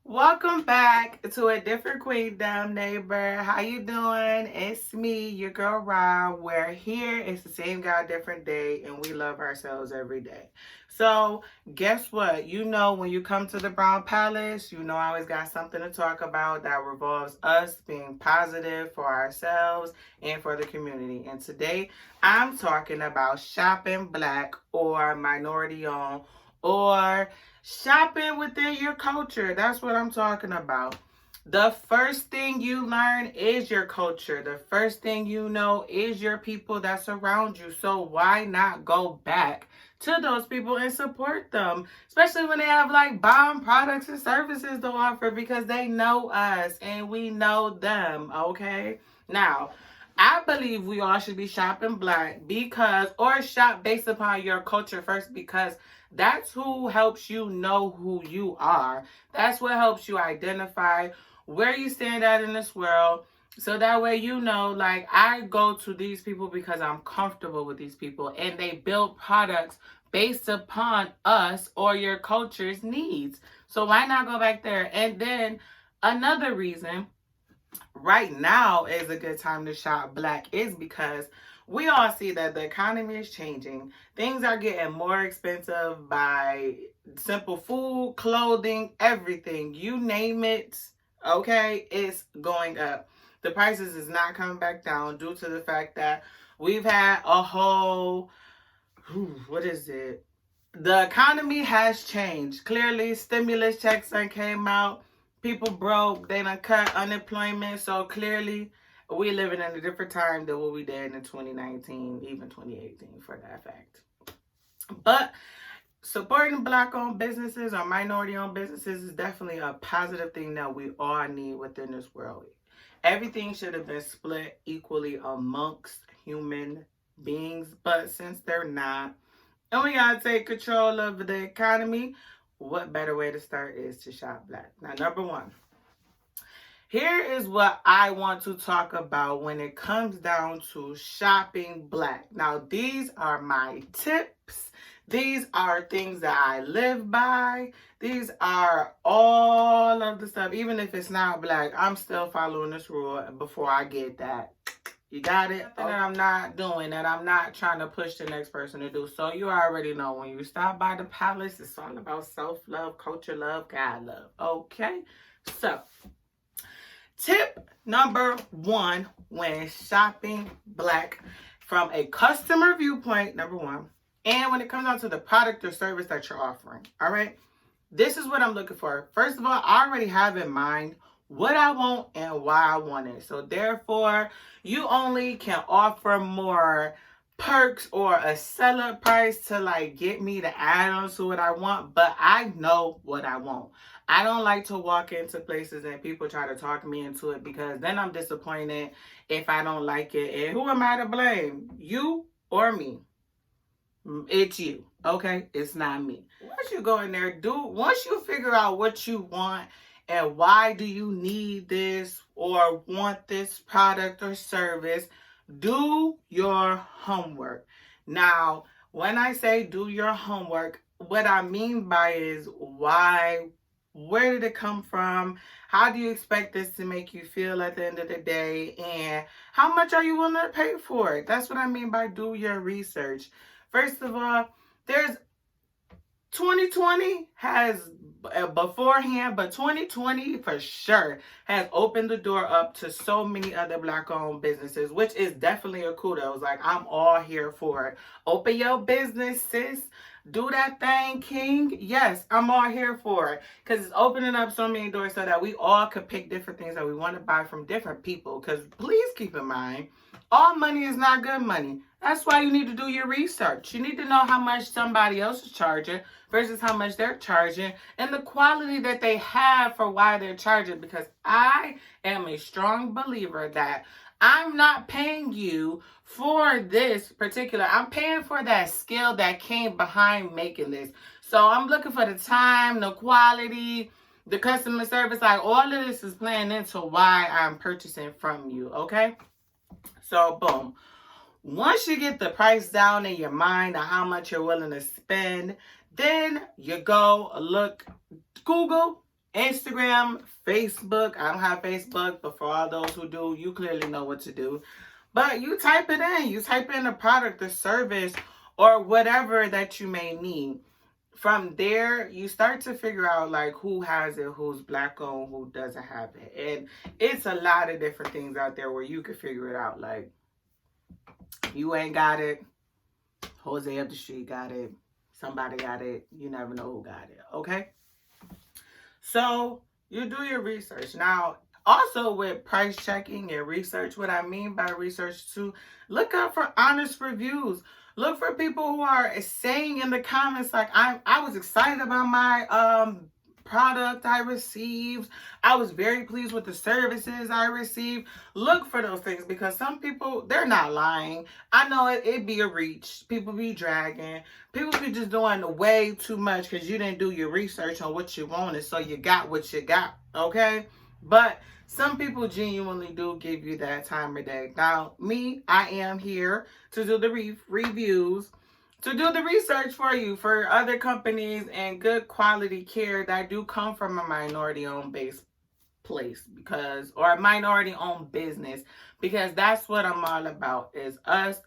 Welcome back to a Different Queendom, neighbor. How you doing? It's me, your girl Rob. We're here. It's the same God, different day, and we love ourselves every day. So, guess what? You know, when you come to the Brown Palace, you know I always got something to talk about that revolves us being positive for ourselves and for the community. And today, I'm talking about shopping black or minority owned or shopping within your culture. That's what I'm talking about. The first thing you learn is your culture. The first thing you know is your people that's around you. So why not go back to those people and support them? Especially when they have like bomb products and services to offer because they know us and we know them, okay? Now, I believe we all should be shopping black because, or shop based upon your culture first because that's who helps you know who you are. That's what helps you identify where you stand at in this world. So that way, you know, like I go to these people because I'm comfortable with these people and they build products based upon us or your culture's needs. So why not go back there? And then another reason right now is a good time to shop black is because we all see that the economy is changing. Things are getting more expensive by simple food, clothing, everything. You name it, okay, it's going up. The prices is not coming back down due to the fact that we've had a whole, what is it? The economy has changed. Clearly, stimulus checks done came out. People broke. They done cut unemployment. So clearly, we living in a different time than what we did in 2019, even 2018 for that fact. But supporting black-owned businesses or minority-owned businesses is definitely a positive thing that we all need within this world. Everything should have been split equally amongst human beings, but since they're not, and we gotta take control of the economy, what better way to start is to shop black. Now, number one, here is what I want to talk about when it comes down to shopping black. Now, these are my tips. These are things that I live by. These are all of the stuff. Even if it's not black, I'm still following this rule before I get that. You got it? That I'm not doing, that I'm not trying to push the next person to do. So you already know when you stop by the palace, it's all about self-love, culture love, God love. Okay? So, tip number one when shopping black from a customer viewpoint, number one, and when it comes down to the product or service that you're offering. All right? This is what I'm looking for. First of all, I already have in mind what I want and why I want it. So therefore, you only can offer more perks or a seller price to like get me to add on to what I want, but I know what I want. I don't like to walk into places and people try to talk me into it because then I'm disappointed if I don't like it. And who am I to blame? You or me? It's you, okay? It's not me. Once you go in there, once you figure out what you want and why do you need this or want this product or service, do your homework. Now, when I say do your homework, what I mean by is why, where did it come from? How do you expect this to make you feel at the end of the day? And how much are you willing to pay for it? That's what I mean by do your research. First of all, there's 2020 has beforehand, but 2020 for sure has opened the door up to so many other black-owned businesses, which is definitely a kudos. Like, I'm all here for it. Open your business, sis. Do that thing, king. Yes, I'm all here for it because it's opening up so many doors so that we all could pick different things that we want to buy from different people. Because please keep in mind, all money is not good money. That's why you need to do your research. You need to know how much somebody else is charging versus how much they're charging and the quality that they have for why they're charging. Because I am a strong believer that I'm not paying you for this particular, I'm paying for that skill that came behind making this. So I'm looking for the time, the quality, the customer service, like all of this is playing into why I'm purchasing from you, okay? So boom. Once you get the price down in your mind on how much you're willing to spend, then you go look, Google, Instagram, Facebook. I don't have Facebook, but for all those who do, you clearly know what to do. But you type it in. You type in the product, the service, or whatever that you may need. From there, you start to figure out like who has it, who's black owned, who doesn't have it. And it's a lot of different things out there where you can figure it out. Like, you ain't got it, Jose up the street got it, somebody got it, you never know who got it, okay? So you do your research. Now, also with price checking and research, what I mean by research too, look out for honest reviews. Look for people who are saying in the comments like, I was excited about my product I received. I was very pleased with the services I received. Look for those things because some people, they're not lying. I know it be a reach. People be dragging. People be just doing way too much because you didn't do your research on what you wanted, so you got what you got, okay? But some people genuinely do give you that time of day. Now, me, I am here to do the reviews, to do the research for you for other companies and good quality care that do come from a minority-owned based place because, or a minority-owned business, because that's what I'm all about, is us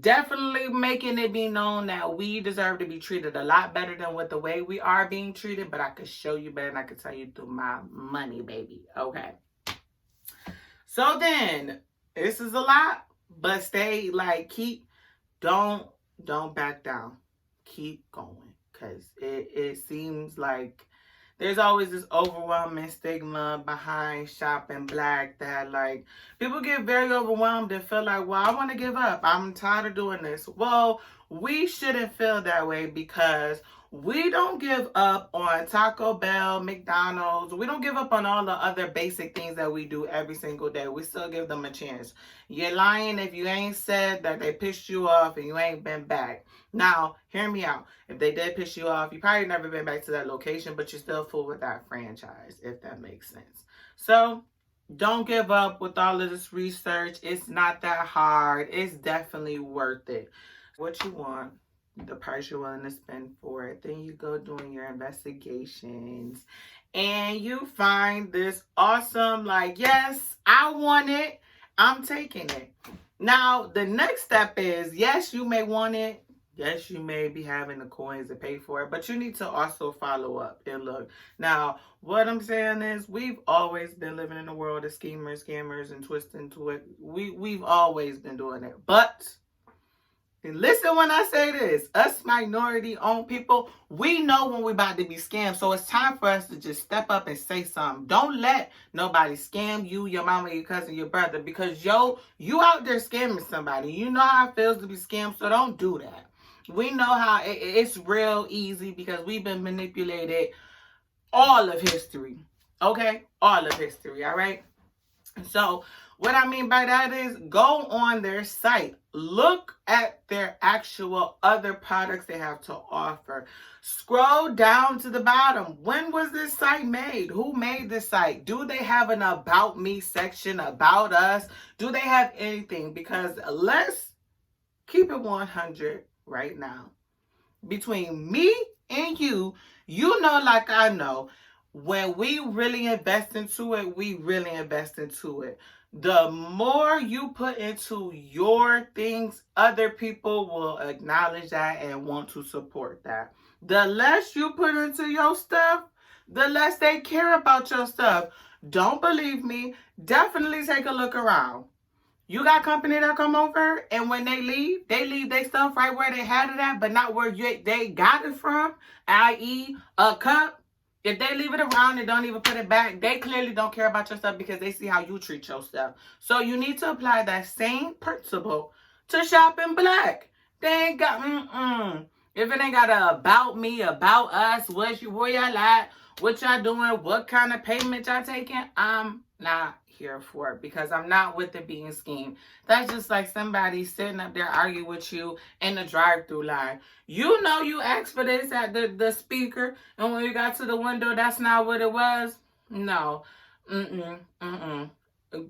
definitely making it be known that we deserve to be treated a lot better than what the way we are being treated, but I could show you better and I could tell you through my money, baby. Okay. So then, this is a lot, but stay, like, don't back down. Keep going, because it seems like there's always this overwhelming stigma behind shopping black that, like, people get very overwhelmed and feel like, well, I want to give up. I'm tired of doing this. Well, we shouldn't feel that way because we don't give up on Taco Bell, McDonald's. We don't give up on all the other basic things that we do every single day. We still give them a chance. You're lying if you ain't said that they pissed you off and you ain't been back. Now, hear me out. If they did piss you off, you probably never been back to that location, but you're still full with that franchise, if that makes sense. So, don't give up with all of this research. It's not that hard. It's definitely worth it. What you want, the price you're willing to spend for it. Then you go doing your investigations and you find this awesome, like, yes, I want it. I'm taking it. Now, the next step is, yes, you may want it. Yes, you may be having the coins to pay for it, but you need to also follow up and look. Now, what I'm saying is we've always been living in a world of schemers, scammers, and twisting to it. We've always been doing it. But listen when I say this, us minority-owned people, we know when we're about to be scammed. So it's time for us to just step up and say something. Don't let nobody scam you, your mama, your cousin, your brother, because you out there scamming somebody. You know how it feels to be scammed, so don't do that. We know how it's real easy because we've been manipulated all of history. Okay? All of history, all right? So what I mean by that is go on their site. Look at their actual other products they have to offer. Scroll down to the bottom. When was this site made? Who made this site? Do they have an About Me section, About Us? Do they have anything? Because let's keep it 100 right now. Between me and you know like I know, when we really invest into it, we really invest into it. The more you put into your things, other people will acknowledge that and want to support that. The less you put into your stuff, the less they care about your stuff. Don't believe me? Definitely take a look around. You got company that come over, and when they leave their stuff right where they had it at, but not where they got it from, i.e. a cup. If they leave it around and don't even put it back, they clearly don't care about your stuff because they see how you treat your stuff. So you need to apply that same principle to shopping black. They ain't got, If it ain't got a About Me, About Us, where y'all at, what y'all doing, what kind of payment y'all taking, I'm not here for it because I'm not with the being scheme. That's just like somebody sitting up there arguing with you in the drive-through line. You know you asked for this at the speaker, and when you got to the window, that's not what it was. No.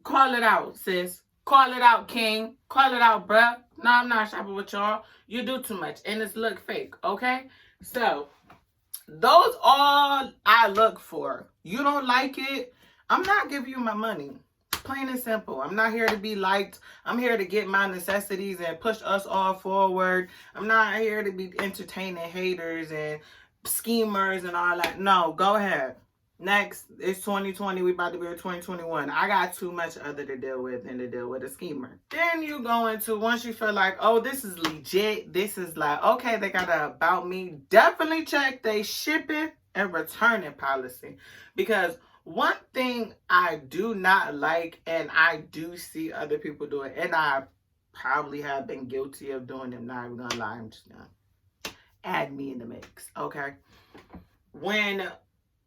Call it out, sis. Call it out, king. Call it out, bruh. No, I'm not shopping with y'all. You do too much, and it's look fake, okay? So, Those all I look for. You don't like it, I'm not giving you my money. Plain and simple. I'm not here to be liked. I'm here to get my necessities and push us all forward. I'm not here to be entertaining haters and schemers and all that. No, go ahead. Next, it's 2020. We about to be in 2021. I got too much other to deal with than to deal with a schemer. Then you go into, once you feel like, oh, this is legit. This is like, okay, they got a about me. Definitely check they shipping and returning policy. Because one thing I do not like, and I do see other people do it, and I probably have been guilty of doing it. I'm not even gonna lie. I'm just gonna add me in the mix, okay? When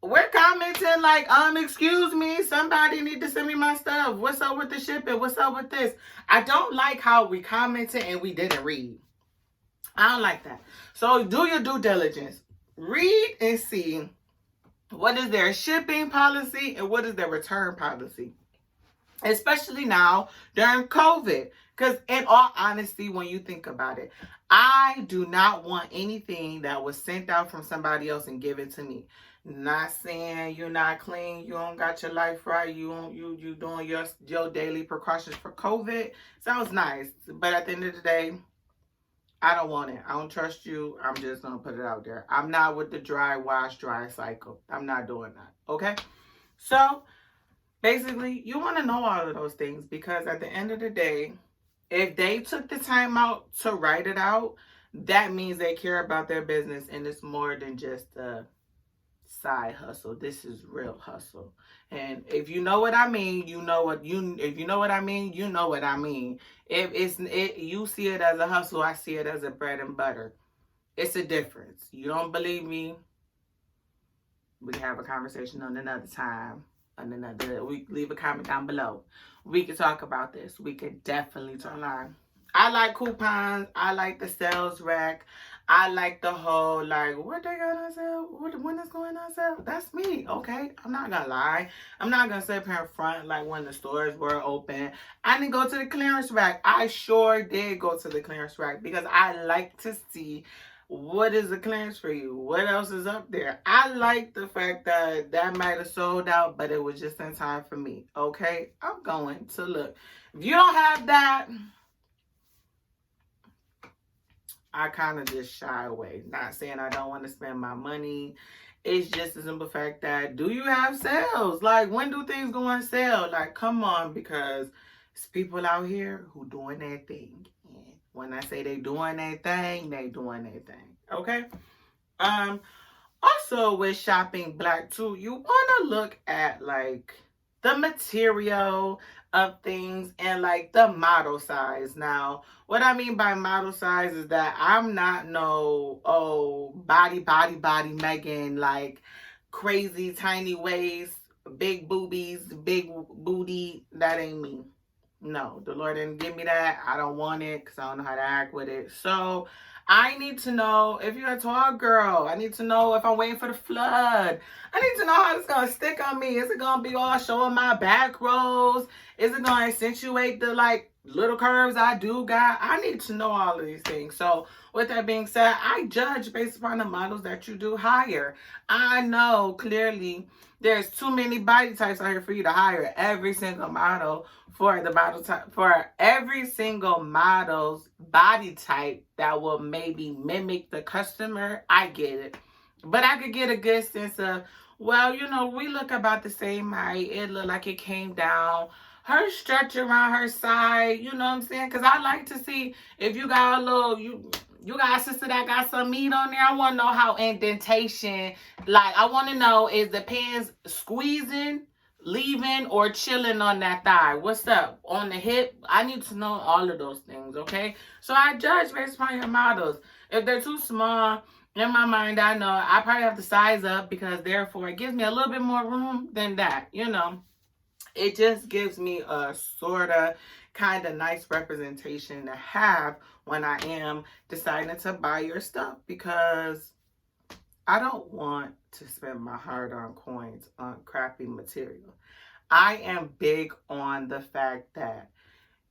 we're commenting like, excuse me, somebody need to send me my stuff. What's up with the shipping? What's up with this? I don't like how we commented and we didn't read. I don't like that. So do your due diligence. Read and see what is their shipping policy and what is their return policy. Especially now during COVID. Because in all honesty, when you think about it, I do not want anything that was sent out from somebody else and given to me. Not saying you're not clean, you don't got your life right, you doing your daily precautions for COVID. Sounds nice, but at the end of the day, I don't want it. I don't trust you. I'm just gonna put it out there. I'm not with the dry wash, dry cycle. I'm not doing that. Okay? So basically, you want to know all of those things because at the end of the day, if they took the time out to write it out, that means they care about their business and it's more than just a side hustle. This is real hustle. And if you know what I mean, you know what if you know what I mean, you know what I mean. If you see it as a hustle, I see it as a bread and butter. It's a difference. You don't believe me? We can have a conversation on another time. We leave a comment down below. We can talk about this. We could definitely talk online. I like coupons. I like the sales rack. I like the whole, like, what they gonna sell? When it's going on sale? That's me, okay? I'm not gonna lie. I'm not gonna sit here in front like when the stores were open. I didn't go to the clearance rack. I sure did go to the clearance rack because I like to see what is the clearance for you? What else is up there? I like the fact that that might have sold out, but it was just in time for me, okay? I'm going to look. If you don't have that, I kind of just shy away. Not saying I don't want to spend my money. It's just the simple fact that, do you have sales? Like, when do things go on sale? Like, come on, because it's people out here who doing their thing. And when I say they doing their thing, they doing their thing. Okay? Also, with shopping black too, you want to look at, like, the material of things and like the model size. Now, what I mean by model size is that I'm not no body Megan, like crazy tiny waist, big boobies, big booty. That ain't me. No, the Lord didn't give me that. I don't want it because I don't know how to act with it. So I need to know if you're a tall girl. I need to know if I'm waiting for the flood. I need to know how it's going to stick on me. Is it going to be all showing my back rolls? Is it going to accentuate the like little curves I do got? I need to know all of these things. So with that being said, I judge based upon the models that you do hire. I know clearly there's too many body types out here for you to hire every single model for the model type, for every single model's body type that will maybe mimic the customer. I get it. But I could get a good sense of, well, you know, we look about the same height. It looked like it came down. Her stretch around her side, you know what I'm saying? Because I like to see if you got a little, you got a sister that got some meat on there. I want to know how indentation, like, I want to know, is the pants squeezing, leaving, or chilling on that thigh? What's up? On the hip? I need to know all of those things, okay? So I judge based upon your models. If they're too small, in my mind, I know I probably have to size up because therefore it gives me a little bit more room than that, you know. It just gives me a sort of kind of nice representation to have when I am deciding to buy your stuff, because I don't want to spend my hard-earned coins on crappy material. I am big on the fact that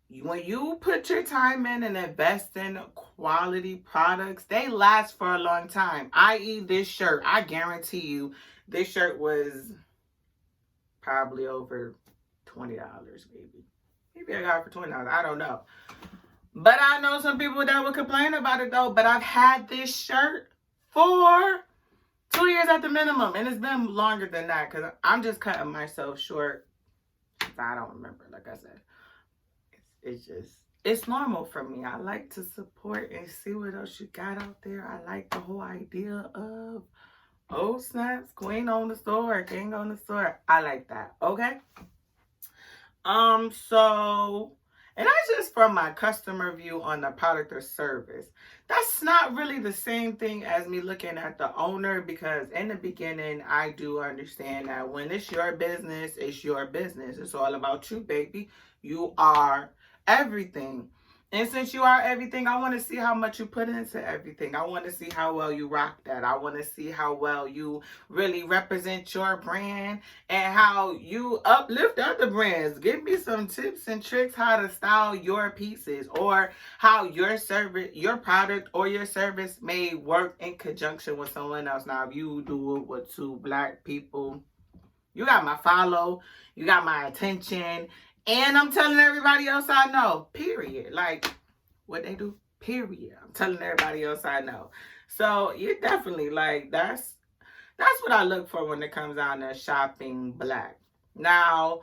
when you put your time in and invest in quality products, they last for a long time. I.e. this shirt, I guarantee you, this shirt was probably over $20, maybe. Maybe I got it for $20. I don't know. But I know some people that would complain about it though. But I've had this shirt for 2 years at the minimum. And it's been longer than that because I'm just cutting myself short. I don't remember, like I said. It's normal for me. I like to support and see what else you got out there. I like the whole idea of, oh snaps, queen on the store, king on the store. I like that, okay? And that's just from my customer view on the product or service. That's not really the same thing as me looking at the owner, because in the beginning, I do understand that when it's your business, it's your business. It's all about you, baby. You are everything. And since you are everything, I want to see how much you put into everything. I want to see how well you rock that. I want to see how well you really represent your brand and how you uplift other brands. Give me some tips and tricks how to style your pieces, or how your service, your product or your service may work in conjunction with someone else. Now, if you do it with two Black people, you got my follow, you got my attention. And I'm telling everybody else I know, period. Like, what they do, period. I'm telling everybody else I know. So, you definitely, like, that's what I look for when it comes down to shopping Black. Now,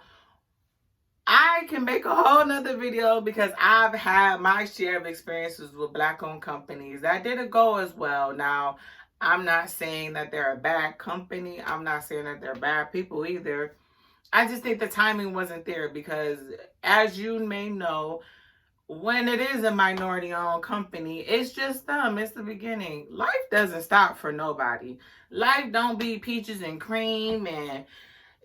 I can make a whole nother video because I've had my share of experiences with Black-owned companies that didn't go as well. Now, I'm not saying that they're a bad company. I'm not saying that they're bad people either. I just think the timing wasn't there because, as you may know, when it is a minority-owned company, it's just them. It's the beginning. Life doesn't stop for nobody. Life don't be peaches and cream and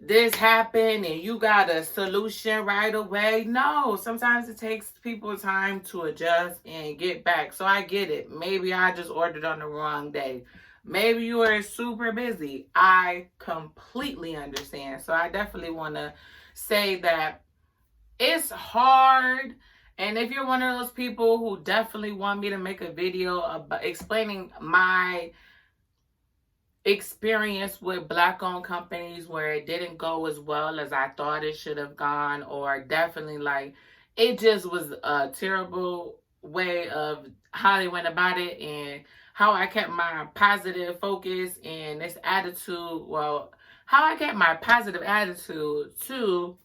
this happened and you got a solution right away. No, sometimes it takes people time to adjust and get back. So I get it. Maybe I just ordered on the wrong day. Maybe you are super busy. I completely understand. So I definitely want to say that it's hard. And if you're one of those people who definitely want me to make a video about explaining my experience with Black-owned companies where it didn't go as well as I thought it should have gone, or definitely like it just was a terrible way of how they went about it, and how I kept my positive focus and this attitude, well, how I kept my positive attitude to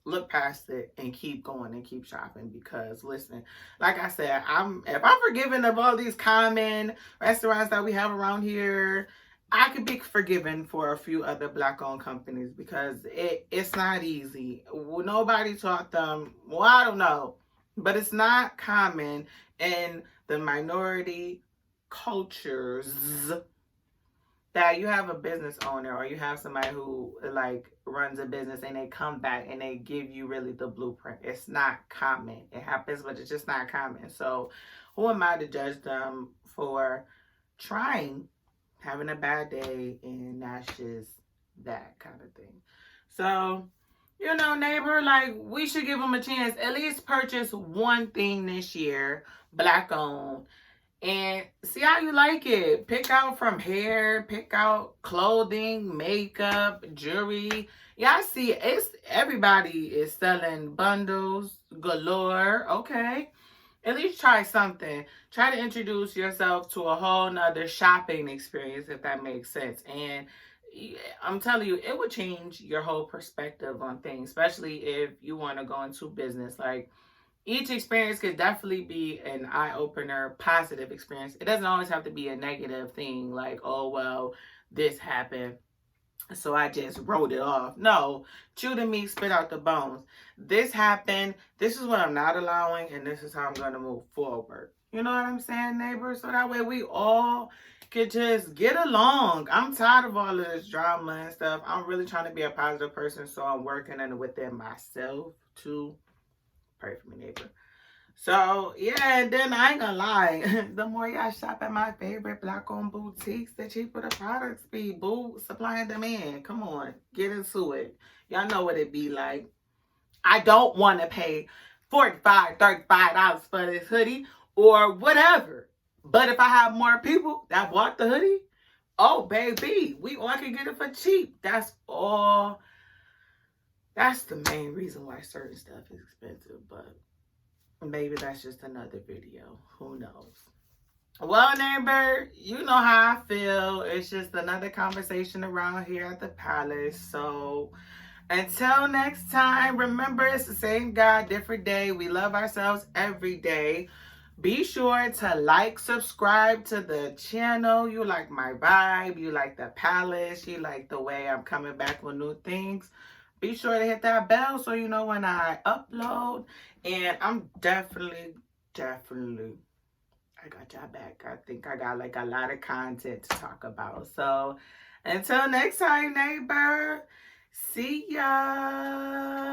look past it and keep going and keep shopping. Because listen, like I said, if I'm forgiven of all these common restaurants that we have around here, I could be forgiven for a few other Black-owned companies because it's not easy. Nobody taught them. Well, I don't know, but it's not common in the minority cultures that you have a business owner or you have somebody who like runs a business and they come back and they give you really the blueprint. It's not common. It happens, but it's just not common. So who am I to judge them for trying, having a bad day, and that's just that kind of thing. So, you know, neighbor, like, we should give them a chance. At least purchase one thing this year, Black-owned, and see how you like it. Pick out from hair, pick out clothing, makeup, jewelry. Yeah, I see everybody is selling bundles galore. Okay. At least try something. Try to introduce yourself to a whole nother shopping experience, if that makes sense. And I'm telling you, it would change your whole perspective on things, especially if you want to go into business. Like, each experience could definitely be an eye-opener, positive experience. It doesn't always have to be a negative thing like, oh, well, this happened, so I just wrote it off. No, chew the meat, spit out the bones. This happened. This is what I'm not allowing, and this is how I'm going to move forward. You know what I'm saying, neighbor? So that way we all could just get along. I'm tired of all of this drama and stuff. I'm really trying to be a positive person, so I'm working on it within myself too. Pray for me, neighbor. So, yeah, and then I ain't gonna lie. The more y'all shop at my favorite Black-owned boutiques, the cheaper the products be. Boo, supply and demand. Come on, get into it. Y'all know what it be like. I don't want to pay $45, $35 for this hoodie. or whatever. But if I have more people that bought the hoodie, oh baby, we all can get it for cheap. That's all. That's the main reason why certain stuff is expensive, but maybe that's just another video. Who knows? Well, neighbor, you know how I feel. It's just another conversation around here at the palace. So until next time, remember it's the same God, different day. We love ourselves every day. Be sure to like, subscribe to the channel. You like my vibe. You like the palace. You like the way I'm coming back with new things. Be sure to hit that bell so you know when I upload. And I'm definitely, I got y'all back. I think I got like a lot of content to talk about. So until next time, neighbor. See ya.